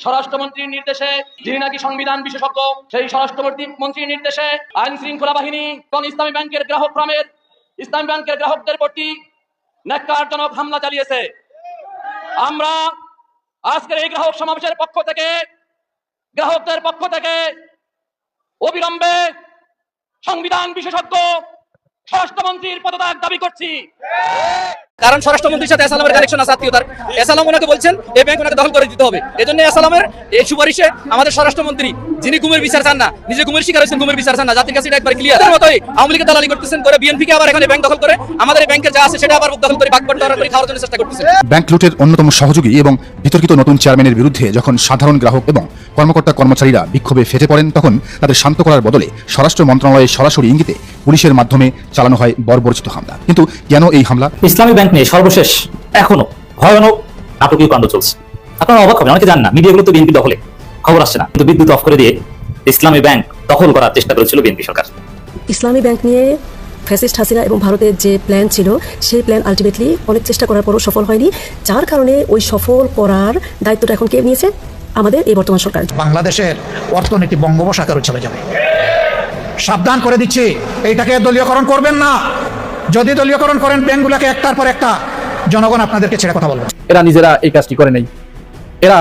স্বরাষ্ট্রমন্ত্রীর নির্দেশে, যিনি নাকি সংবিধান বিশেষজ্ঞ, সেই স্বরাষ্ট্রমন্ত্রীর নির্দেশে আইন শৃঙ্খলা বাহিনী এবং ইসলামী ব্যাংকের গ্রাহকদের প্রতি ন্যাক্কারজনক হামলা চালিয়েছে। আমরা আজকের এই গ্রাহক সমাবেশের গ্রাহকদের পক্ষ থেকে অবিলম্বে সংবিধান বিশেষজ্ঞ স্বরাষ্ট্রমন্ত্রীর পদত্যাগ দাবি করছি। কারণ স্বরাষ্ট্রমন্ত্রীর সাথে এসালামের কানেকশন আছে, আত্মীয়তার। এসালাম ওনাকে বলছেন এই ব্যাংক ওনাকে দখল করে দিতে হবে। এজন্য এসালামের এই সুপারিশে আমাদের স্বরাষ্ট্রমন্ত্রী, যিনি গুমের বিচার চান না, নিজে গুমের শিকার হয়েছেন, গুমের বিচার চান না, জাতির কাছে এটা একবার ক্লিয়ার। তার মতোই আওয়ামী লীগের দালালি করতেছেন, করে বিএনপিকে আবার এখানে ব্যাংক দখল করে আমাদের এই ব্যাংকের যা আছে সেটা আবার দখল করে বাগবাটোয়ারা করে খাওয়ার জন্য চেষ্টা করতেছেন। ব্যাংক লুটের অন্যতম সহযোগী এবং বিতর্কিত নতুন চেয়ারম্যানের বিরুদ্ধে যখন সাধারণ গ্রাহক এবং কর্মকর্তা কর্মচারীরা বিক্ষোভে ফেটে পড়েন, তখন তাদের শান্ত করার বদলে স্বরাষ্ট্র মন্ত্রণালয়ের সরাসরি ইঙ্গিতে পুলিশের মাধ্যমে চালানো হয় বর্বরচিত হামলা। কিন্তু কেন এই হামলা? ইসলামী ব্যাংক নিয়ে সর্বশেষ এখনো ভয়ানক নাটকীয় কাণ্ড চলছে। আপনারা অবাক হবেন, অনেকে জান না মিডিয়াগুলো তো বিএনপি দখলে, খবর আসছে না, কিন্তু বিদ্যুৎ অফ করে দিয়ে ইসলামী ব্যাংক দখল করার চেষ্টা করেছিল বিএনপি সরকার। ইসলামী ব্যাংক নিয়ে ফ্যাসিস্ট হাসিনা এবং ভারতের যে প্ল্যান ছিল, সেই প্ল্যান আলটিমেটলি অনেক চেষ্টা করার পরও সফল হয়নি, যার কারণে ওই সফল করার দায়িত্বটা এখন কে নিয়েছে? আমাদের এই বর্তমান সরকার। বাংলাদেশের অর্থনীতি বঙ্গোপসাগরে চলে যাবে। সাবধান করে দিচ্ছি, এইটাকে দলীয়করণ করবেন না। যদি দলীয়করণ করেন ব্যাংকগুলোকে একটার পর একটা, জনগণ আপনাদেরকে ছেড়ে কথা বলবে। এরা নিজেরা এই কাজটি করে নাই। এরা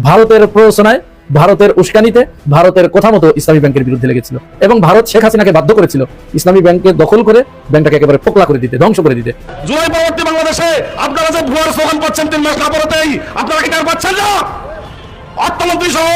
ভারতের প্ররোচনায়, ভারতের উস্কানিতে, ভারতের কথা মতো ইসলামী ব্যাংকের বিরুদ্ধে লেগেছিল এবং ভারত শেখ হাসিনাকে বাধ্য করেছিল ইসলামী ব্যাংককে দখল করে ব্যাংকটাকে একেবারে ফোকলা করে দিতে, ধ্বংস করে দিতে। জুলাই পরবর্তী বাংলাদেশে আপনারা যে ভুয়ার স্লোগান পাচ্ছেন 3 মাস না পরেতেই, আপনারা কি টের পাচ্ছেন না? অর্থমন্ত্রী সহ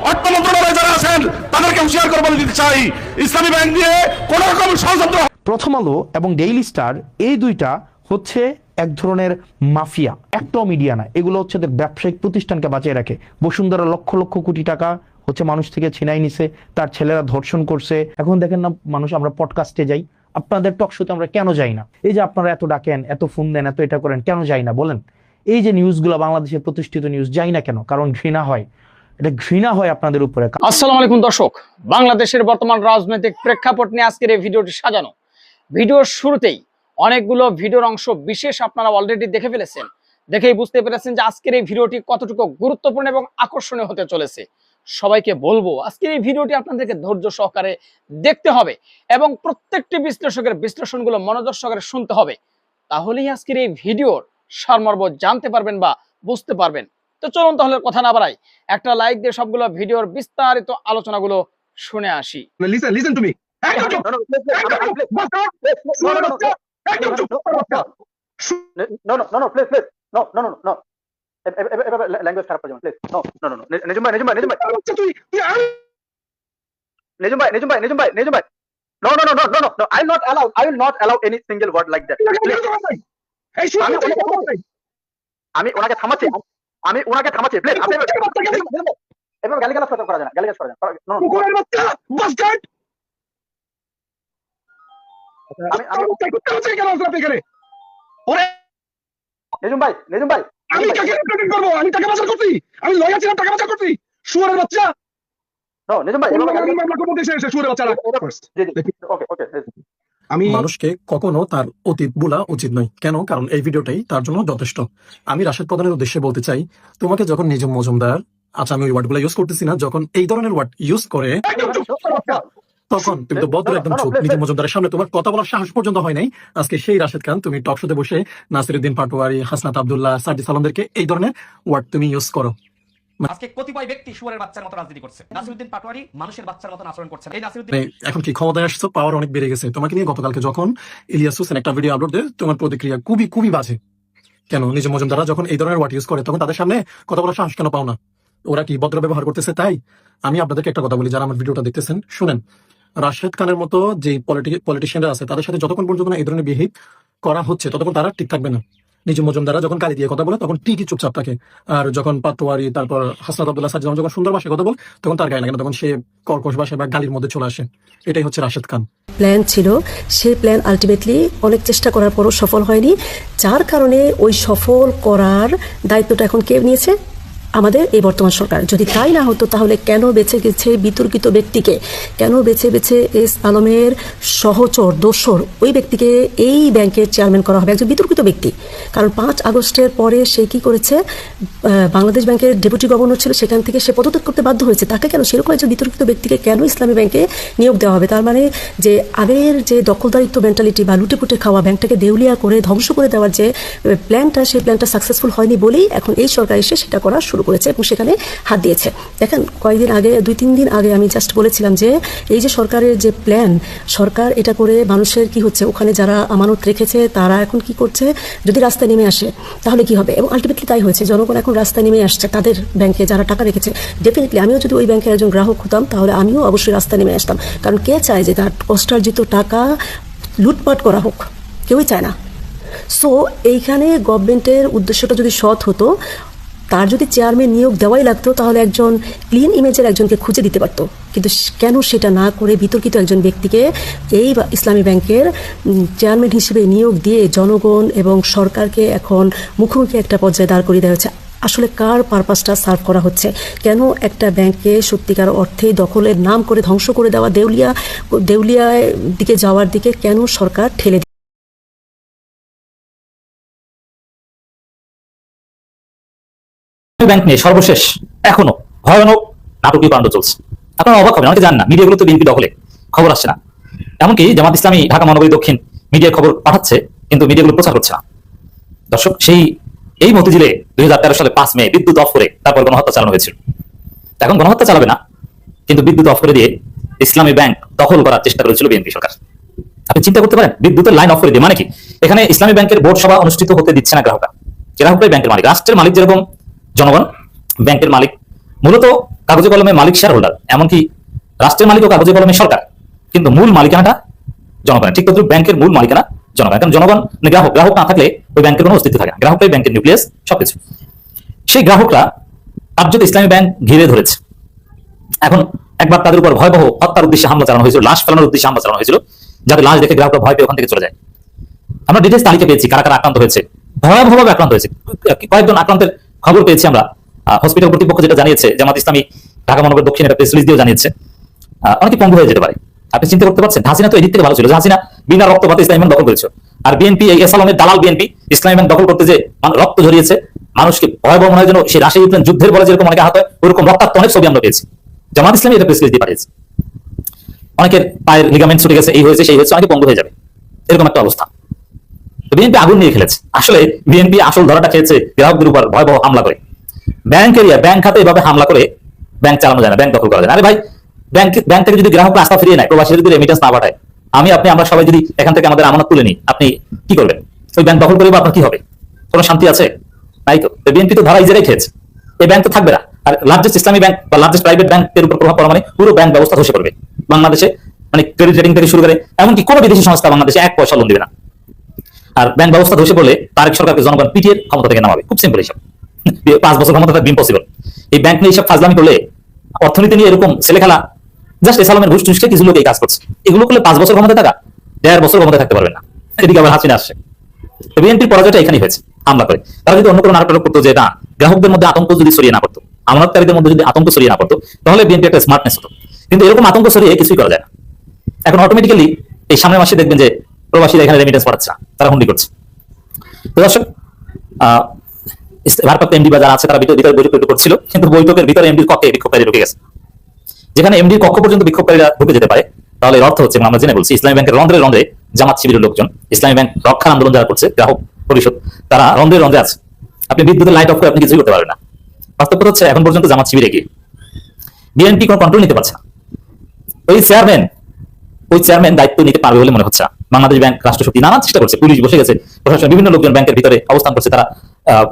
অর্থ মন্ত্রণালয়ে যারা আছেন তাদেরকে হুঁশিয়ার করে বলে দিতে চাই, ইসলামী ব্যাংক দিয়ে কোন রকম ষড়যন্ত্র। প্রথম আলো এবং ডেইলি স্টার এই দুইটা হচ্ছে এক ধরনের মাফিয়া, একটাও মিডিয়া না। এগুলো হচ্ছে ব্যবসায়িক প্রতিষ্ঠানকে বাঁচিয়ে রাখে। বসুন্ধরা লক্ষ লক্ষ কোটি টাকা হচ্ছে মানুষ থেকে ছিনাই নিছে, তার ছেলেরা ধর্ষণ করছে। এখন দেখেন না মানুষ, আমরা পডকাস্টে যাই, আপনাদের টক শোতে আমরা কেন যাই না? এই যে আপনারা এত ডাকেন, এত ফোন দেন, এত এটা করেন, কেন যাই না বলেন? এই যে নিউজগুলো বাংলাদেশের প্রতিষ্ঠিত নিউজ, যাই না কেন? কারণ ঘৃণা হয়, এটা ঘৃণা হয় আপনাদের উপরে। আসসালামু আলাইকুম দর্শক, বাংলাদেশের বর্তমান রাজনৈতিক প্রেক্ষাপট নিয়ে আজকের এই ভিডিওটি সাজানো। ভিডিওর শুরুতেই অনেকগুলো ভিডিওর অংশ বিশেষ আপনারা অলরেডি দেখে ফেলেছেন, দেখেই বুঝতে পেরেছেন যে আজকের এই ভিডিওটি কতটুকু গুরুত্বপূর্ণ এবং আকর্ষণীয় হতে চলেছে। সবাইকে বলবো আজকের এই ভিডিওটি আপনাদেরকে ধৈর্য সহকারে দেখতে হবে এবং প্রত্যেকটি বিশ্লেষকের বিশ্লেষণগুলো মনোযোগ সহকারে শুনতে হবে। তাহলেই আজকের এই ভিডিওর সারমর্ম জানতে পারবেন বা বুঝতে পারবেন। তো চলুন তাহলে কথা না বাড়াই, একটা লাইক দিয়ে সবগুলো ভিডিওর বিস্তারিত আলোচনাগুলো শুনে আসি। Listen to me. ল্যাঙ্গুয়েজ খারাপ করে যাবেন প্লিজ। নো নেজুম ভাই no, I will not allow any single word like that. আমি ওনাকে থামাচ্ছি প্লিজ। আপনি এভাবে গালিগালাজ করা যায় না, গালিগালাজ করা যায় না। কুকুরের বাচ্চা বাস্টার্ড। আমি করতে হচ্ছে কেন আপনি এখানে? ওরে নেজুম ভাই আমি কাকে রিপ্রেজেন্ট করব? আমি টাকা পাচার করছি, আমি লয়ার ছিলাম, টাকা পাচার করছি, শুয়োরের বাচ্চা। নো নেজুম ভাই মামলা করতে এসে শুয়োরের বাচ্চা। ওকে আমি মানুষকে কখনো তার অতীত বলা উচিত নয়। কেন? কারণ এই ভিডিওটাই তার জন্য যথেষ্ট। আমি রাশেদ প্রধানের উদ্দেশ্যে বলতে চাই, তোমাকে যখন নিজম মজুমদার, আচ্ছা আমি ওই ওয়ার্ডগুলো ইউজ করতেছি না, যখন এই ধরনের ওয়ার্ড ইউজ করে তখন তুমি তো বদ্ধ একদম চুপ। নিজম মজুমদারের সামনে তোমার কথা বলার সাহস পর্যন্ত হয় নাই। আজকে সেই রাশেদ খান তুমি টক শোতে বসে নাসিরউদ্দিন পাটোয়ারি, হাসনাত আব্দুল্লাহ, সার্জিস আলমদেরকে এই ধরনের ওয়ার্ড তুমি ইউজ করো। আজকে কতিপয় ব্যক্তি শুয়োরের বাচ্চার মতো রাজনীতি করছে। নাসিরউদ্দিন পাটোয়ারি মানুষের বাচ্চার মতো আচরণ করছে। এই নাসিরউদ্দিন এখন কি ক্ষমতায় আসছো, পাওয়ার অনেক বেড়ে গেছে। তোমাকে নিয়ে গতকালকে যখন ইলিয়াস হোসেন একটা ভিডিও আপলোড দেয়, তোমার প্রতিক্রিয়া খুবই বাজে। কেন? নিজম মজুমদাররা যখন এই ধরনের ওয়ার্ড ইউজ করে তখন তাদের সামনে কথা বলার সাহস কেন পাও না? ওরা কি ভদ্র ব্যবহার করতেছে তাই? আমি আপনাদেরকে একটা কথা বলি, যারা আমার ভিডিওটা দেখতেছেন শুনেন, রাশেদ খানের মতো যে পলিটিশিয়ানরা আছে তাদের সাথে যতক্ষণ পর্যন্ত এই ধরনের বিহেভ করা হচ্ছে ততক্ষণ তারা ঠিক থাকবে না। নিজম মজুমদাররা যখন গালি দিয়ে কথা বলে তখন ঠিকই চুপচাপ থাকে, আর যখন পাটোয়ারি, তারপর হাসনাত আব্দুল্লাহ, সার্জিস আলম যখন সুন্দর ভাষায় কথা বলে তখন তার গায়ে লাগে না, তখন সে কর্কশ ভাষায় বা গালির মধ্যে চলে আসে। এটাই হচ্ছে রাশেদ খান। প্ল্যান ছিল, সেই প্ল্যান আলটিমেটলি অনেক চেষ্টা করার পরও সফল হয়নি, যার কারণে ওই সফল করার দায়িত্বটা এখন কে নিয়েছে? আমাদের এই বর্তমান সরকার। যদি তাই না হতো তাহলে কেন বেছে গেছে বিতর্কিত ব্যক্তিকে, কেন বেছে বেছে এস আলমের সহচর দোসর ওই ব্যক্তিকে এই ব্যাংকের চেয়ারম্যান করা হবে, একজন বিতর্কিত ব্যক্তি। কারণ 5 আগস্টের পরে সে কি করেছে, বাংলাদেশ ব্যাংকের ডেপুটি গভর্নর ছিল, সেখান থেকে সে পদত্যাগ করতে বাধ্য হয়েছে। তাকে কেন সেরকম একজন বিতর্কিত ব্যক্তিকে কেন ইসলামী ব্যাংকে নিয়োগ দেওয়া হবে? তার মানে যে আগের যে দখলদারিত্ব মেন্টালিটি বা লুটেপুটে খাওয়া, ব্যাংকটাকে দেউলিয়া করে ধ্বংস করে দেওয়ার যে প্ল্যানটা, সেই প্ল্যানটা সাকসেসফুল হয়নি বলেই এখন এই সরকার এসে সেটা করা শুরু করেছে এবং সেখানে হাত দিয়েছে। দেখেন, কয়েকদিন আগে 2-3 দিন আগে আমি জাস্ট বলেছিলাম যে এই যে সরকারের যে প্ল্যান, সরকার এটা করে মানুষের কি হচ্ছে, ওখানে যারা আমানত রেখেছে তারা এখন কি করছে, যদি রাস্তায় নেমে আসে তাহলে কি হবে? এবং আলটিমেটলি তাই হয়েছে, জনগণ এখন রাস্তায় নেমে আসছে তাদের ব্যাংকে যারা টাকা রেখেছে। ডেফিনেটলি আমিও যদি ওই ব্যাংকের একজন গ্রাহক হতাম তাহলে আমিও অবশ্যই রাস্তায় নেমে আসতাম। কারণ কে চায় যে তার কষ্টার্জিত টাকা লুটপাট করা হোক? কেউই চায় না। সো এইখানে গভর্নমেন্টের উদ্দেশ্যটা যদি সৎ হতো, তার যদি চেয়ারম্যান নিয়োগ দেওয়াই লাগতো তাহলে একজন ক্লিন ইমেজের একজনকে খুঁজে দিতে পারতো। কিন্তু কেন সেটা না করে বিতর্কিত একজন ব্যক্তিকে এই ইসলামী ব্যাংকের চেয়ারম্যান হিসেবে নিয়োগ দিয়ে জনগণ এবং সরকারকে এখন মুখোমুখি একটা পর্যায়ে দাঁড় করিয়ে দেওয়া হচ্ছে? আসলে কার পারপাসটা সার্ভ করা হচ্ছে? কেন একটা ব্যাংকে সত্যিকার অর্থে দখলের নাম করে ধ্বংস করে দেওয়া, দেউলিয়ার দিকে যাওয়ার দিকে কেন সরকার ঠেলে ব্যাংক নিয়ে সর্বশেষ এখনো ভয়ানক নাটকীয় কাণ্ড চলছে। আপনারা অবাক হবেন, অনেকে জান না, মিডিয়াগুলো তো বিএনপি দখলে, খবর আসছে না। এমনকি জামাত ইসলামী ঢাকা মহানগরী দক্ষিণ মিডিয়া খবর পাঠাচ্ছে, কিন্তু মিডিয়াগুলো প্রচার করছে না। দর্শক, এই মতিঝিলে 2013 সালে 5 মে বিদ্যুৎ অফ করে তারপর গণহত্যা চালানো হয়েছিল। এখন গণহত্যা চালাবে না, কিন্তু বিদ্যুৎ অফ করে দিয়ে ইসলামী ব্যাংক দখল করার চেষ্টা করেছিল বিএনপি সরকার। আপনি চিন্তা করতে পারেন, বিদ্যুতের লাইন অফ করে দিয়ে, মানে কি? এখানে ইসলামী ব্যাংকের বোর্ড সভা অনুষ্ঠিত হতে দিচ্ছে না গ্রাহকরা। গ্রাহকরাই ব্যাংকের মালিক। রাষ্ট্রের মালিক যেরকম জনগণ, ব্যাংকের মালিক মূলত কাগজে কলমে মালিক শেয়ার হোল্ডার, এমনকি রাষ্ট্রের মালিক ও কাগজে কলমে সরকার, কিন্তু মূল মালিকানাটা জনগণ। ঠিক তদ্রুপ ব্যাংকের মূল মালিকানা জনগণ। কারণ জনগণ গ্রাহক না থাকলে ওই ব্যাংকের কোনো অস্তিত্ব থাকে না। গ্রাহকরাই ব্যাংকের নিউক্লিয়াস, সবকিছু। সেই গ্রাহকরা কার্যত ইসলামী ব্যাংক ঘিরে ধরেছে। এখন একবার তাদের উপর ভয়াবহ হত্যার উদ্দেশ্যে হামলা চালানো হয়েছিল, লাশ ফেলানোর উদ্দেশ্যে হামলা চালানো হয়েছিল, যাতে লাশ দেখে গ্রাহকরা ভয় পেয়ে ওখান থেকে চলে যায়। আমরা ডিটেলস তালিকা পেয়েছি কারা কারা আক্রান্ত হয়েছে, ভয়াবহভাবে আক্রান্ত হয়েছে। কয়েকজন আক্রান্তের খবর পেয়েছি আমরা। হসপিটাল কর্তৃপক্ষ যেটা জানিয়েছে, জামাত ইসলামী ঢাকা মহানগর দক্ষিণ একটা প্রেস রিলিজ দিয়েও জানিয়েছে, অনেকে পঙ্গু হয়ে যেতে পারে। আপনি চিন্তা করতে পারছেন, হাসিনা তো এই দিক থেকে ভালো ছিল, হাসিনা বিনা রক্তপাতে ইসলামী ব্যাংক দখল করেছে। আর বিএনপি, এই এসালামের দালাল বিএনপি ইসলামী ব্যাংক দখল করতে যে রক্ত ঝরিয়েছে, মানুষকে ভয়াবহ মনে হয় যেন সেই রাশি ইউক্রেন যুদ্ধের বলে যেরকম অনেকে আহত হয়, ওরকম রক্তাক্ত অনেক ছবি আমরা পেয়েছি। জামাত ইসলামী এটা প্রেস রিলিজ দিয়ে পাঠিয়েছে। অনেকের পায়ের লিগামেন্ট ছুটে গেছে, এই হয়েছে সেই হয়েছে, অনেকে পঙ্গু হয়ে যাবে, এরকম একটা অবস্থা। বিএনপি আগুন নিয়ে খেলেছে। আসলে বিএনপি আসল ধরাটা খেয়েছে গ্রাহকদের উপর ভয়াবহ হামলা করে। ব্যাংক খাতে এভাবে হামলা করে ব্যাংক চালানো যায় না, ব্যাংক দখল করা যায় না। আরে ভাই, ব্যাংক থেকে যদি গ্রাহকরা আস্থা ফিরিয়ে নেয়, প্রবাসীরা যদি রেমিটেন্স না পাঠায়, আমরা সবাই যদি এখান থেকে আমাদের আমানত তুলে নিই, আপনি কি করবেন? ওই ব্যাংক দখল করে আপনার কি হবে? কোনো শান্তি আছে? তাই তো বিএনপি তো ধারা ইজারাই খেয়েছে। এই ব্যাংক তো থাকবে না। আর লার্জেস্ট ইসলামী ব্যাংক বা লার্জেস্ট প্রাইভেট ব্যাংকের উপর প্রভাব পড়া মানে পুরো ব্যাংক ব্যবস্থা ধসে পড়বে বাংলাদেশে। মানে ক্রেডিট রেটিং থেকে শুরু করে এমনকি কোনো বিদেশি সংস্থা বাংলাদেশে 1 পয়সা লোন দেবে না। আর ব্যাংক ব্যবস্থা ধসে পড়লে তারেক সরকারকে জনগণ পিটিয়ে ক্ষমতা থেকে নামাবে। খুব সিম্পল হিসাব। 5 বছর ক্ষমতা থাকবে ইম্পসিবল। এই ব্যাংক নিয়ে এইসব ফাজলামি করলে, অর্থনীতি নিয়ে এরকম ছেলে খেলা, জাস্ট এসালামের ঘুষ টুসকে কিছু লোক এই কাজ করছে। এগুলো করলে 5 বছর ক্ষমতা থাকা, 1.5 বছর ক্ষমতা থাকতে পারবেন না। এদিকে আবার হাসিনা আসছে। বিএনপির পরাজয়টা এখানেই হয়েছে, হামলা করে। তারা যদি অন্য কোনো নাটক করতো, যে না, গ্রাহকদের মধ্যে আতঙ্ক যদি ছড়িয়ে না পড়তো, আমানতকারীদের মধ্যে যদি আতঙ্ক ছড়িয়ে না পড়তো, তাহলে বিএনপি একটা স্মার্টনেস হতো। কিন্তু এরকম আতঙ্ক ছড়িয়ে কিছুই করা যায় না। এখন অটোমেটিক্যালি এই সামনের মাসে দেখবেন যে প্রবাসীরা এখানে রেমিটেন্স পাঠাচ্ছে না, তারা হুন্ডি করছে। তো দর্শক, ভারপ্রাপ্ত এমডি বা যারা আছে তারা ভিতরে বৈঠক করছিল, কিন্তু বৈঠকের ভিতরে এমডির কক্ষে বিক্ষোভকারী ঢুকে গেছে। যেখানে এমডির কক্ষ পর্যন্ত বিক্ষোভকারীরা ঢুকে যেতে পারে, তাহলে এর অর্থ হচ্ছে, আমরা জেনে বলছি, ইসলামী ব্যাংকের রন্ধ্রে রন্ধ্রে জামাত শিবিরের লোকজন, ইসলামী ব্যাংক রক্ষার আন্দোলন যারা করছে, গ্রাহক পরিষদ, তারা রন্ধ্রে রন্ধ্রে আছে। আপনি বিদ্যুতের লাইট অফ করে আপনি কিছুই করতে পারবেন না। বাস্তব কথা হচ্ছে, এখন পর্যন্ত জামাত শিবির এগিয়ে, বিএনপি কোনো কন্ট্রোল নিতে পারছে না। ওই চেয়ারম্যান দায়িত্ব নিতে পারবে বলে মনে হচ্ছে না। বাংলাদেশ ব্যাংক রাষ্ট্রশক্তি নানা চেষ্টা করছে, পুলিশ বসে গেছে, প্রশাসন বিভিন্ন লোকজন ব্যাংকের ভিতরে অবস্থান করছে, তারা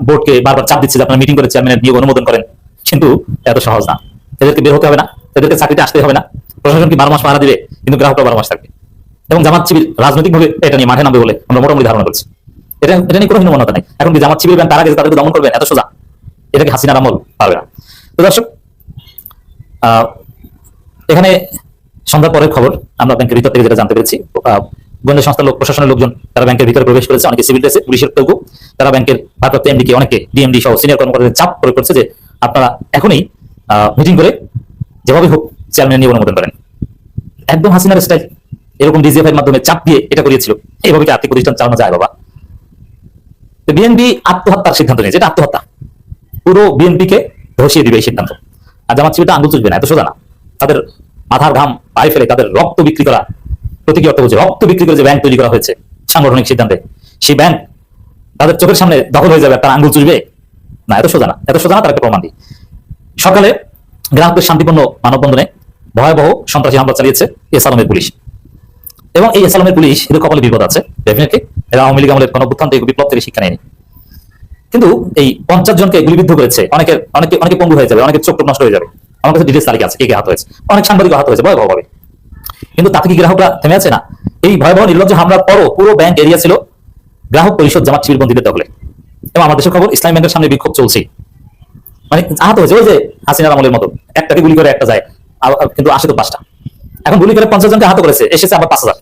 বোর্ডকে বারবার চাপ দিচ্ছে যে আপনারা মিটিং করে চেয়ারম্যানের নিয়োগ অনুমোদন করেন। কিন্তু এত সহজ না। এদেরকে বের হতে হবে না, এদেরকে চাকরিতে আসতে হবে না। প্রশাসন কি 12 মাস পাহারা দিবে, কিন্তু গ্রাহকরা 12 মাস থাকবে। এবং জামাত শিবির রাজনৈতিকভাবে এটা নিয়ে মাঠে নামবে বলে আমরা মোটামুটি ধারণা করছি। এটা নিয়ে কোনো হীনমন্যতা নেই। এখন কি জামাত শিবির ব্যাংক তারা গেছে তাদেরকে দমন করবেন এত সোজা? এটাকে হাসিনার আমল পারবে না। তো দর্শক, এখানে সন্ধ্যার পরের খবর আমরা ব্যাংকের ভিতর থেকে যেটা জানতে পেরেছি, গোয়েন্দা সংস্থার লোক, প্রশাসনের লোকজন তারা ব্যাংকের ভিতরে প্রবেশ করেছে, অনেকে সিভিল ড্রেসে, পুলিশের কেউ, তারা ব্যাংকের ভারপ্রাপ্ত এমডি কে, অনেকে ডিএমডি সহ সিনিয়র কর্মকর্তাদের চাপ প্রয়োগ করছে যে আপনারা এখনই মিটিং করে যেভাবে হোক চেয়ারম্যান নিয়ে অনুমোদন করেন। একদম হাসিনার স্টাইল, এরকম ডিজিএফআই এর মাধ্যমে চাপ দিয়ে এটা করিয়েছিল। এইভাবে কি আর্থিক প্রতিষ্ঠান চালানো যায় বাবা? বিএনপি আত্মহত্যার সিদ্ধান্ত নিয়েছে, এটা আত্মহত্যা। পুরো বিএনপি কে ধসিয়ে দিবে এই সিদ্ধান্ত। আর জামাত শিবিরটা আঙুল চুষবে না, এত সোজা না। তাদের মাথার ঘাম পায়ে ফেলে তাদের রক্ত বিক্রি করা, প্রতীকী অর্থ বলছে, রক্ত বিক্রি করে যে ব্যাংক তৈরি করা হয়েছে সাংগঠনিক সিদ্ধান্তে, সেই ব্যাংক তাদের চোখের সামনে দখল হয়ে যাবে, তার আঙুল চুষবে না। এত সোজা না, এত সোজা না। তার একটা প্রমাণ দিই। সকালে গ্রাহকদের শান্তিপূর্ণ মানববন্ধনে ভয়াবহ সন্ত্রাসী হামলা চালিয়েছে এস আলমের পুলিশ। এবং এই এস আলমের পুলিশ এদের কপালে বিপদ আছে ডেফিনেটলি। এরা আওয়ামী লীগ আমলের গণঅভ্যুত্থান থেকে বিপ্লব থেকে শিক্ষা নেয়নি। কিন্তু এই 50 জনকে গুলিবিদ্ধ করেছে, অনেকে পঙ্গু হয়ে যাবে, অনেকে চোখ নষ্ট হয়ে যাবে। আমার কাছে ডিটেলস তালিকা আছে কে কে হাত হয়েছে, অনেক সাংবাদিক হাত হয়েছে ভয়াবহভাবে। কিন্তু তাতে কি গ্রাহকরা থেমে আছে না? এই ভয়াবহ নির্লজ্জ হামলার পরও পুরো ব্যাংক এরিয়া ছিল গ্রাহক পরিষদ জামাত শিবিরপন্থীদের দখলে। এবং আমাদের দেশের খবর, ইসলামী ব্যাংকের সামনে বিক্ষোভ চলছে। মানে আহত হয়েছে ওই যে হাসিনার আমলের মতো, একটাকে গুলি করে একটা যায়, কিন্তু আসে তো 5টা। এখন গুলি করে 50 জনকে আহত করেছে, এসেছে আবার 5000।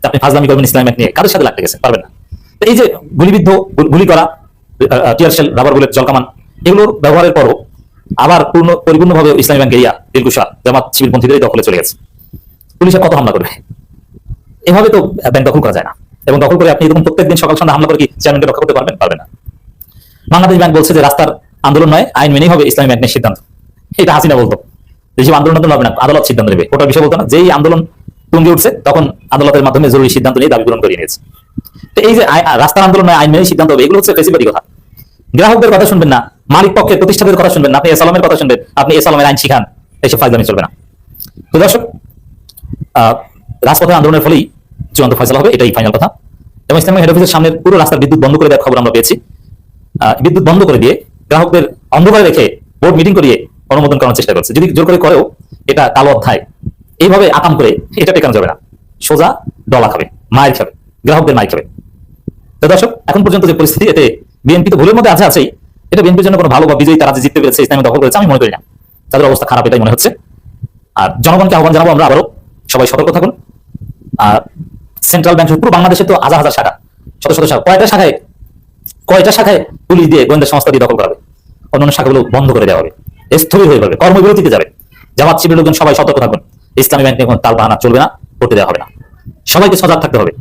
আপনি ফাজলামি করবেন ইসলামী ব্যাংক নিয়ে, কাদের সাথে লাগতে গেছে? পারবেন না। এই যে গুলিবিদ্ধ, গুলি করা, টিয়ার শেল, রাবার বুলেট, জলকামান, এগুলোর ব্যবহারের পরও আবার পরিপূর্ণভাবে ইসলামী ব্যাংক এরিয়া দিলকুশা জামাত শিবিরপন্থীদের দখলে চলে গেছে। পুলিশের কত হামলা করবে? এভাবে তো ব্যাংক দখল করা যায় না। এবং দখল করে আপনি এরকম প্রত্যেকদিন সকাল সন্ধ্যা হামলা করে কি চেয়ারম্যানকে রক্ষা করতে পারবেন? পারবেন না। বাংলাদেশ ব্যাংক বলছে যে রাস্তার আন্দোলন নয়, আইন মেনেই হবে ইসলামী ব্যাংকের সিদ্ধান্ত। এটা হাসিনা বলতো, যেসব আন্দোলন হবে না, আদালত সিদ্ধান্ত নেবে, ওটার বিষয় বলতো না। যেই আন্দোলন তুঙ্গে উঠছে তখন আদালতের মাধ্যমে জরুরি সিদ্ধান্ত নিয়ে দাবি পূরণ করিয়ে নিয়েছে। তো এই যে রাস্তার আন্দোলন নয়, আইন মেনেই সিদ্ধান্ত হবে, এগুলো হচ্ছে ফেসিবাদী কথা। গ্রাহকদের কথা শুনবেন না, মালিক পক্ষের প্রতিষ্ঠানের কথা শুনবেন না, আপনি এস আলমের কথা শুনবেন, আপনি এস আলমের আইন শিখান, এইসব ফায়দামি চলবে না। তো দর্শক, রাজপথের আন্দোলনের ফলেই চূড়ান্ত ফয়সালা হবে, এটাই ফাইনাল কথা। এবং ইসলামী হেড অফিসের সামনের পুরো রাস্তার বিদ্যুৎ বন্ধ করে দেওয়ার খবর আমরা পেয়েছি। বিদ্যুৎ বন্ধ করে দিয়ে গ্রাহকদের অন্ধকারে রেখে বোর্ড মিটিং করিয়ে অনুমোদন করার চেষ্টা করছে। যদি জোর করে করেও এটা কালো অধ্যায়। এইভাবে আকাম করে এটা টেকানো যাবে না। সোজা ডলা খাবে, মায়ের খাবে, গ্রাহকদের মায়ের খাবে। তো দর্শক, এখন পর্যন্ত যে পরিস্থিতি, এতে বিএনপি তো ভুলের মধ্যে আছেই। এটা বিএনপির জন্য কোনো ভালো বা বিজয়ী, তারা যে জিততে পেরেছে, ইসলামী দখল করেছে, আমি মনে করি না। তাদের অবস্থা খারাপ, এটাই মনে হচ্ছে। আর জনগণকে আহ্বান জানাবো আমরা আবারও, সবাই সতর্ক থাকুন। আর সেন্ট্রাল ব্যাংক পুরো বাংলাদেশে তো হাজার হাজার শাখা, শত শত শাখা, কয়টা শাখায় পুলিশ দিয়ে, গোয়েন্দা সংস্থা দিয়ে দখল করাবে। অন্যান্য শাখাগুলো বন্ধ করে দেওয়া হবে, স্থবির হয়ে যাবে, কর্মবিরতিতে যাবে। জামাত শিবিরের লোকজন সবাই সতর্ক থাকুন। ইসলামী ব্যাংক নিয়ে তাল বাহানা চলবে না, করতে দেওয়া হবে না। সবাইকে সজাগ থাকতে হবে।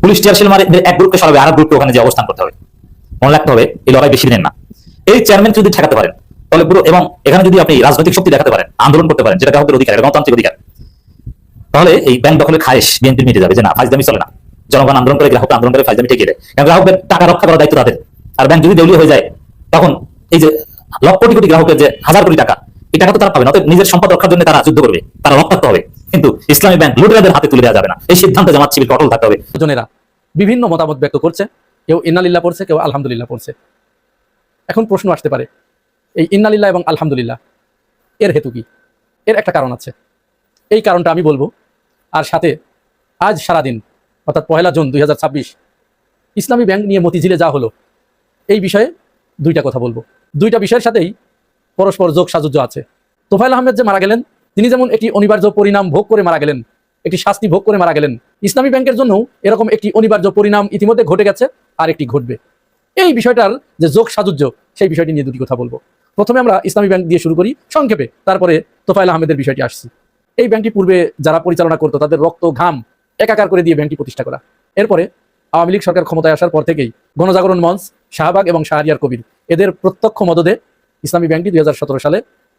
পুলিশ টিয়ার শেল মারে এক গ্রুপকে সরাবে, আর গ্রুপকে ওখানে যে অবস্থান করতে হবে। মনে রাখতে হবে, এই লড়াই বেশি দিনের না। এই চেয়ারম্যান যদি ঠেকাতে পারেন তাহলে পুরো, এবং এখানে যদি আপনি রাজনৈতিক শক্তি দেখাতে পারেন, আন্দোলন করতে পারেন, যেটা গ্রাহকদের অধিকার, গণতান্ত্রিক অধিকার, তাহলে এই ব্যাংক দখলের খায়েশ বিএনপি মিটে যাবে। যে না, ফাইজদামি চলে না, জনগণ আন্দোলন করে, গ্রাহক আন্দোলন করে, ফাইজদামি ঠেকিয়ে দেয়। কারণ গ্রাহকদের টাকা রক্ষা করার দায়িত্ব তাদের। আর ব্যাংক যদি দেউলিয়া হয়ে যায়, তখন এই যে লক্ষ কোটি কোটি গ্রাহকের যে হাজার কোটি টাকা, এই টাকা তো তারা পাবে না। নিজের সম্পদ রক্ষার জন্য তারা যুদ্ধ করবে, তারা রক্ষাক্ত হবে। কিন্তু ইসলামী ব্যাংক লুটেরাদের হাতে তুলে দেওয়া যাবে না। এই সিদ্ধান্তে জামাত শিবিরকে অটল থাকতে হবে। জনেরা বিভিন্ন মতামত ব্যক্ত করছে, কেউ ইন্নালিল্লাহ পড়ছে, কেউ আলহামদুলিল্লাহ পড়ছে। এখন প্রশ্ন আসতে পারে, এই ইন্নালিল্লাহ এবং আলহামদুলিল্লাহ এর হেতু কি? এর একটা কারণ আছে, এই কারণটা আমি বলবো। আর সাথে আজ সারাদিন, অর্থাৎ 1 জুন 2026, ইসলামী ব্যাংক নিয়ে মতিঝিলে যা হলো, এই বিষয়ে দুইটা কথা বলবো। দুইটা বিষয়ের সাথেই পরস্পর যোগ সাজুজ্য আছে। তোফায়েল আহমেদ যে মারা গেলেন, তিনি যেমন একটি অনিবার্য পরিণাম ভোগ করে মারা গেলেন, একটি শাস্তি ভোগ করে মারা গেলেন, ইসলামী ব্যাংকের জন্য এরকম একটি অনিবার্য পরিণাম ইতিমধ্যে ঘটে গেছে, আর একটি ঘটবে। এই বিষয়টার যে যোগ সাজুজ্য, সেই বিষয়টি নিয়ে দুটি কথা বলবো। প্রথমে আমরা ইসলামী ব্যাংক দিয়ে শুরু করি সংক্ষেপে, তারপরে তোফায়েল আহমেদের বিষয়টি আসছি। এই ব্যাংকটি পূর্বে যারা পরিচালনা করতো, তাদের রক্ত ঘাম একাকার করে দিয়ে ব্যাংকটি প্রতিষ্ঠা করা। এরপরে আওয়ামী লীগ সরকার ক্ষমতায় আসার পর থেকেই গণজাগরণ মঞ্চ, শাহবাগ এবং শাহরিয়ার কবির, এদের প্রত্যক্ষ মদদে ইসলামী ব্যাংকটি 2017 সালে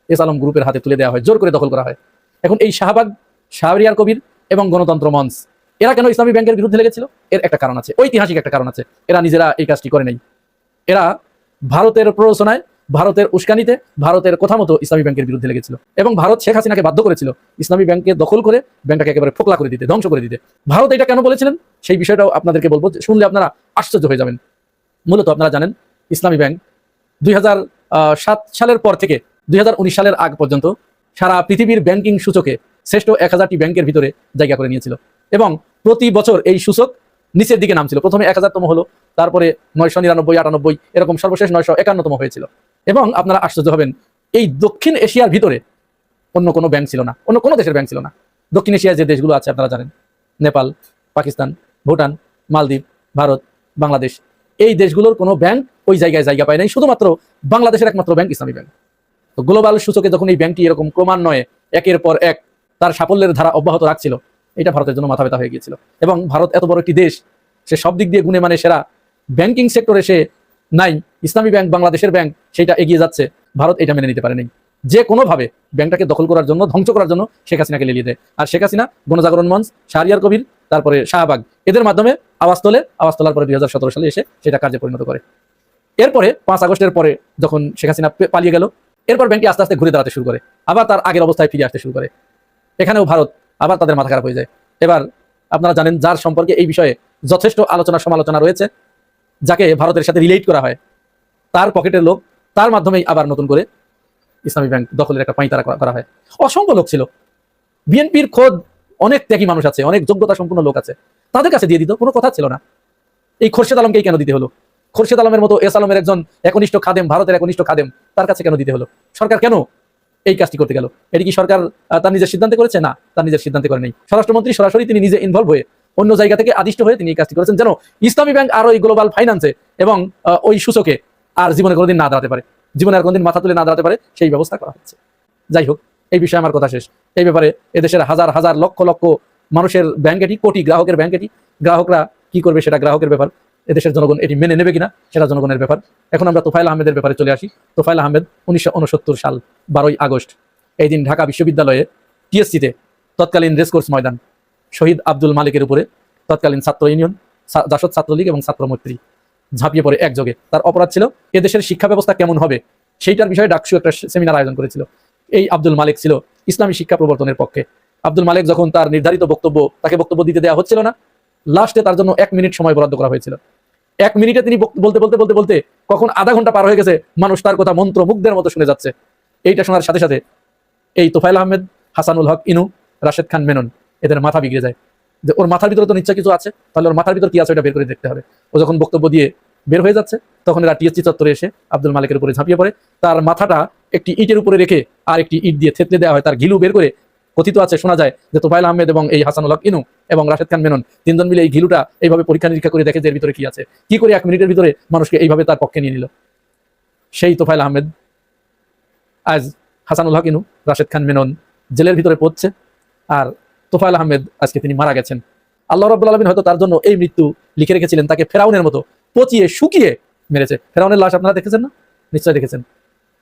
এস আলম গ্রুপের হাতে তুলে দেওয়া হয়, জোর করে দখল করা হয়। এখন এই শাহবাগ, শাহরিয়ার কবির এবং গণতন্ত্র মঞ্চ, এরা কেন ইসলামী ব্যাংকের বিরুদ্ধে লেগেছিল? এর একটা কারণ আছে, ঐতিহাসিক একটা কারণ আছে। এরা নিজেরা এই কাজটি করে নাই। এরা ভারতের প্ররোচনায়, ভারতের উস্কানিতে, ভারতের কথা মতো ইসলামী ব্যাংকের বিরুদ্ধে লেগেছিল। এবং ভারত শেখ হাসিনাকে বাধ্য করেছিল ইসলামী ব্যাংকে দখল করে ব্যাংকটাকে একেবারে ফোকলা করে দিতে, ধ্বংস করে দিতে। ভারত এটা কেন বলেছিলেন, সেই বিষয়টাও আপনাদেরকে বলবো, শুনলে আপনারা আশ্চর্য হয়ে যাবেন। মূলত আপনারা জানেন, ইসলামী ব্যাংক 2007 সালের পর থেকে 2019 সালের আগ পর্যন্ত সারা পৃথিবীর ব্যাংকিং সূচকে শ্রেষ্ঠ 1000টি ব্যাংকের ভিতরে জায়গা করে নিয়েছিল। এবং প্রতি বছর এই সূচক নিচের দিকে নামছিল। প্রথমে 1000তম হলো, তারপরে 999, 98, এরকম সর্বশেষ 951তম হয়েছিল। এবং আপনারা আশ্চর্য হবেন, এই দক্ষিণ এশিয়ার ভিতরে অন্য কোনো ব্যাংক ছিল না, অন্য কোনো দেশের ব্যাংক ছিল না। দক্ষিণ এশিয়ার যে দেশগুলো আছে আপনারা জানেন, নেপাল, পাকিস্তান, ভুটান, মালদ্বীপ, ভারত, বাংলাদেশ, এই দেশগুলোর কোনো ব্যাংক ওই জায়গায় জায়গা পায় নাই, শুধুমাত্র বাংলাদেশের একমাত্র ব্যাংক ইসলামী ব্যাংক। তো গ্লোবাল সূচকে যখন এই ব্যাংকটি এরকম ক্রমান্বয়ে একের পর এক তার সাফল্যের ধারা অব্যাহত রাখছিল, এটা ভারতের জন্য মাথা ব্যথা হয়ে গিয়েছিল। এবং ভারত এত বড় একটি দেশ, সে সব দিক দিয়ে গুণে মানে সেরা, ব্যাংকিং সেক্টরে সে নাই, ইসলামী ব্যাংক বাংলাদেশের ব্যাংক সেটা এগিয়ে যাচ্ছে, ভারত এটা মেনে নিতে পারেনি। যে কোনোভাবে ব্যাংকটাকে দখল করার জন্য, ধ্বংস করার জন্য শেখ হাসিনাকে লেলিয়ে দেয়। আর শেখ হাসিনা গণজাগরণ মঞ্চ, শাহরিয়ার কবির, তারপরে শাহবাগ, এদের মাধ্যমে আওয়াজ তোলার পরে 2017 সালে এসে সেটা কার্যে পরিণত করে। এরপরে 5 আগস্টের পরে যখন শেখ হাসিনা পালিয়ে গেল, এরপর ব্যাংকটি আস্তে আস্তে ঘুরে দাঁড়াতে শুরু করে, আবার তার আগের অবস্থায় ফিরে আসতে শুরু করে। এখানেও ভারত আবার তাদের মাথা খারাপ হয়ে যায়। এবার আপনারা জানেন, যার সম্পর্কে এই বিষয়ে যথেষ্ট আলোচনা সমালোচনা রয়েছে, যাকে ভারতের সাথে রিলেট করা হয়, তার পকেটের লোক, তার মাধ্যমেই আবার নতুন করে ইসলামী ব্যাংক দখলের একটা পাঁইতারা করা হয়। অসংখ্য লোক ছিল, বিএনপির খোদ অনেক ত্যাগী মানুষ আছে, অনেক যোগ্যতা সম্পন্ন লোক আছে, তাদের কাছে দিয়ে দিত, কোনো কথা ছিল না। এই খোরশেদ আলমকেই কেন দিতে হলো? খোরশেদ আলমের মতো এস আলমের একজন একনিষ্ঠ খাদেম, ভারতের একনিষ্ঠ খাদেম, তার কাছে কেন দিতে হলো? সরকার কেন এই কাজটি করতে গেল? এটি কি সরকার তার নিজের সিদ্ধান্তে করেছে? না, তার নিজের সিদ্ধান্তে করে নেই। স্বরাষ্ট্রমন্ত্রী সরাসরি তিনি নিজে ইনভলভ হয়ে অন্য জায়গা থেকে আদিষ্ট হয়ে তিনি এই কাজটি করেছেন, যেন ইসলামী ব্যাংক আর ওই গ্লোবাল ফাইন্যান্সে এবং ওই সূচকে আর জীবনে কোনোদিন না দাঁড়াতে পারে, জীবনে আর কোনোদিন মাথা তুলে না দাঁড়াতে পারে, সেই ব্যবস্থা করা হচ্ছে। যাই হোক, এই বিষয়ে আমার কথা শেষ। এই ব্যাপারে এদেশের হাজার হাজার লক্ষ লক্ষ মানুষের ব্যাংক এটি, কোটি গ্রাহকের ব্যাংক এটি। গ্রাহকরা কি করবে সেটা গ্রাহকের ব্যাপার, এদেশের জনগণ এটি মেনে নেবে কিনা সেটা জনগণের ব্যাপার। এখন আমরা তোফায়েল আহমেদের ব্যাপারে চলে আসি। তোফায়েল আহমেদ 1969 সাল 12ই আগস্ট এই দিন ঢাকা বিশ্ববিদ্যালয়ে টিএসসিতে তৎকালীন রেসকোর্স ময়দান শহীদ আব্দুল মালিকের উপরে তৎকালীন ছাত্র ইউনিয়ন, জাসদ ছাত্রলীগ এবং ছাত্র মৈত্রী ঝাঁপিয়ে পড়ে একযোগে। তার অপরাধ ছিল এদেশের শিক্ষা ব্যবস্থা কেমন হবে সেইটার বিষয়ে ডাকসু একটা সেমিনার আয়োজন করেছিল। এই আব্দুল মালিক ছিল ইসলামী শিক্ষা প্রবর্তনের পক্ষে। আব্দুল মালিক যখন তার নির্ধারিত বক্তব্য, তাকে বক্তব্য দিতে দেওয়া হচ্ছিল না, লাস্টে তার জন্য 1 মিনিট সময় বরাদ্দ করা হয়েছিল। 1 মিনিটে তিনি বলতে বলতে বলতে বলতে কখন আধা ঘন্টা পার হয়ে গেছে, মানুষ তার কথা মন্ত্র মুগ্ধের মতো শুনে যাচ্ছে। এইটা শোনার সাথে সাথে এই তোফায়েল আহমেদ, হাসানুল হক ইনু, রাশেদ খান মেনন, এদের মাথা বিগড়ে যায় যে ওর মাথার ভিতরে তো নিশ্চয় কিছু আছে, তাহলে ওর মাথার ভিতর কি আছে ওটা বের করে দেখতে হবে। ও যখন বক্তব্য দিয়ে বের হয়ে যাচ্ছে, তখন এরা টিএসসি চত্বরে এসে আব্দুল মালিকের উপরে ঝাঁপিয়ে পড়ে, তার মাথাটা একটি ইটের উপরে রেখে আর একটি ইট দিয়ে থেতলে দেওয়া হয়, তার ঘিলু বের করে। কথিত আছে, শোনা যায় যে তোফায়েল আহমেদ এবং এই হাসানুল হক ইনু এবং রাশেদ খান মেনন 3 জন মিলে এই ঘিলুটা এইভাবে পরীক্ষা নিরীক্ষা করে দেখে যে এর ভিতরে কি আছে, কি করে 1 মিনিটের ভিতরে মানুষকে এইভাবে তার পক্ষে নিয়ে নিল। সেই তোফায়েল আহমেদ আজ, হাসানুল হক ইনু, রাশেদ খান মেনন জেলের ভিতরে পড়ছে, আর তোফায়েল আহমেদ আজকে তিনি মারা গেছেন। আল্লাহ রাব্বুল আলামিন হয়তো তার জন্য এই মৃত্যু লিখে রেখেছিলেন, তাকে ফেরাউনের মতো পচিয়ে শুকিয়ে মেরেছে। ফেরাউনের লাশ আপনারা দেখেছেন না? নিশ্চয় দেখেছেন।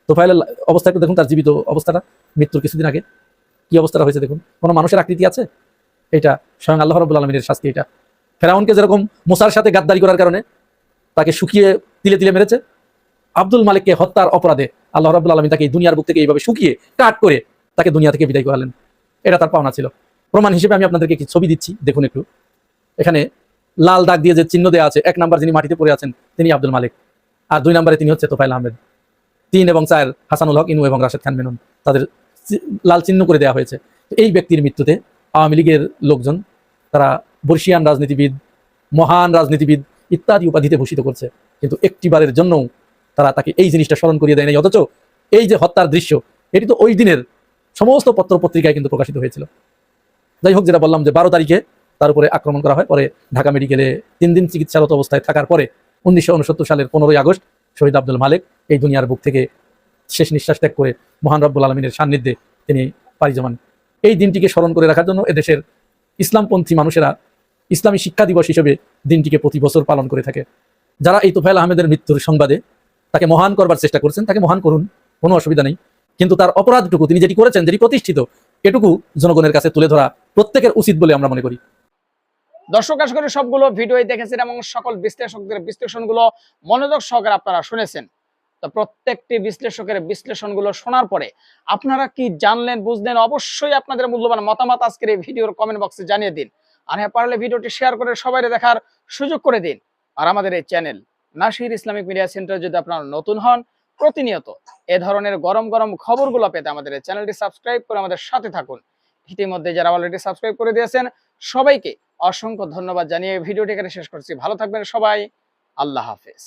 তোফায়েলের অবস্থা একটু দেখুন, তার জীবিত অবস্থাটা, মৃত্যুর কিছুদিন আগে কি অবস্থাটা হয়েছে দেখুন। কোনো মানুষের আকৃতি আছে? এটা স্বয়ং আল্লাহ রাব্বুল আলামিনের শাস্তি। এটা ফেরাউনকে যেরকম মুসার সাথে গাদ্দারি করার কারণে তাকে শুকিয়ে তিলে তিলে মেরেছে, আব্দুল মালিককে হত্যার অপরাধে আল্লাহ রাব্বুল আলামিন তাকে এই দুনিয়ার বুক থেকে এইভাবে শুকিয়ে কাট করে তাকে দুনিয়া থেকে বিদায় করালেন। এটা তার পাওনা ছিল। প্রমাণ হিসেবে আমি আপনাদেরকে একটি ছবি দিচ্ছি, দেখুন একটু। এখানে লাল দাগ দিয়ে যে চিহ্ন দেওয়া আছে, 1 নাম্বার যিনি মাটিতে পড়ে আছেন তিনি আব্দুল মালিক, আর 2 নম্বরে তিনি হচ্ছে তোফায়েল আহমেদ, 3 এবং 4 হাসানুল হক ইনু এবং রাশেদ খান মেনন, তাদের লাল চিহ্ন করে দেওয়া হয়েছে। এই ব্যক্তির মৃত্যুতে আওয়ামী লীগের লোকজন, তারা বর্ষিয়ান রাজনীতিবিদ, মহান রাজনীতিবিদ ইত্যাদি উপাধিতে ভূষিত করছে, কিন্তু একটিবারের জন্যও তারা তাকে এই জিনিসটা স্মরণ করিয়ে দেয় নাই। অথচ এই যে হত্যার দৃশ্য, এটি তো ওই দিনের সমস্ত পত্র পত্রিকায় কিন্তু প্রকাশিত হয়েছিল। যাই হোক, যেটা বললাম যে 12 তারিখে তার উপরে আক্রমণ করা হয়, পরে ঢাকা মেডিকেলে 3 দিন চিকিৎসারত অবস্থায় থাকার পরে 1969 সালের 15ই আগস্ট শহীদ আব্দুল মালিক এই দুনিয়ার বুক থেকে শেষ নিঃশ্বাস ত্যাগ করে মহান রব্বুল আলমিনের সান্নিধ্যে তিনি পাড়ি জমান। এই দিনটিকে স্মরণ করে রাখার জন্য এদেশের ইসলামপন্থী মানুষেরা ইসলামী শিক্ষা দিবস হিসেবে দিনটিকে প্রতি বছর পালন করে থাকে। যারা এই তোফায়েল আহমেদের মৃত্যুর সংবাদে তাকে মহান করবার চেষ্টা করছেন, তাকে মহান করুন, কোনো অসুবিধা নেই, কিন্তু তার অপরাধটুকু, তিনি যেটি করেছেন, যেটি প্রতিষ্ঠিত, এটুকু জনগণের কাছে তুলে ধরা প্রত্যেকের উচিত বলে আমরা মনে করি। দর্শক, আশা করি সবগুলো ভিডিওই দেখেছেন এবং সকল বিশ্লেষকদের বিশ্লেষণগুলো মনোযোগ সহকারে আপনারা শুনেছেন। তো প্রত্যেকটি বিশ্লেষকের বিশ্লেষণগুলো শোনার পরে আপনারা কি জানলেন, বুঝলেন, অবশ্যই আপনাদের মূল্যবান মতামত আজকের এই ভিডিওর কমেন্ট বক্সে জানিয়ে দিন। আর হ্যাঁ, পারলে ভিডিওটি শেয়ার করে সবাইকে দেখার সুযোগ করে দিন। আর আমাদের এই channel Nasir Islamic media centre যদি আপনারা নতুন হন, প্রতিনিয়ত এ ধরনের গরম গরম খবরগুলো পেতে আমাদের এই চ্যানেলটি সাবস্ক্রাইব করে আমাদের সাথে থাকুন। ইতিমধ্যে যারা অলরেডি সাবস্ক্রাইব করে দিয়েছেন সবাইকে অসংখ্য ধন্যবাদ জানিয়ে ভিডিওটি এখানে শেষ করছি। ভালো থাকবেন সবাই, আল্লাহ হাফেজ।